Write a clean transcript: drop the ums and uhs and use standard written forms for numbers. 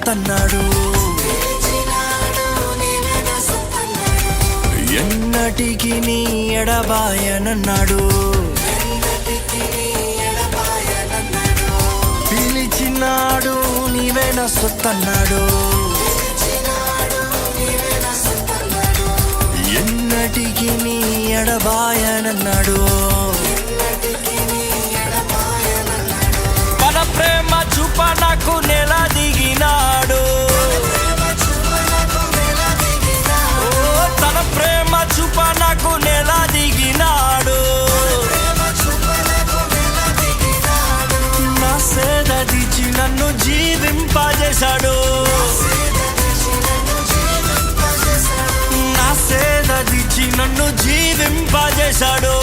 సొత్తన్నాడు. ఎన్నటికి నీ ఎడబాయనన్నాడు. పిలిచినాడు నీవే నా సొత్తన్నాడు. ఎన్నటికి నీ ఎడబాయనన్నాడు. తన ప్రేమ చూప నాకు నెల దిగినాడు. తన ప్రేమ చూప నాకు నెల దిగినాడు. నా సేద దిచి నన్ను జీవింపజేశాడు. నా సేద దిచి నన్ను జీవింపజేశాడు.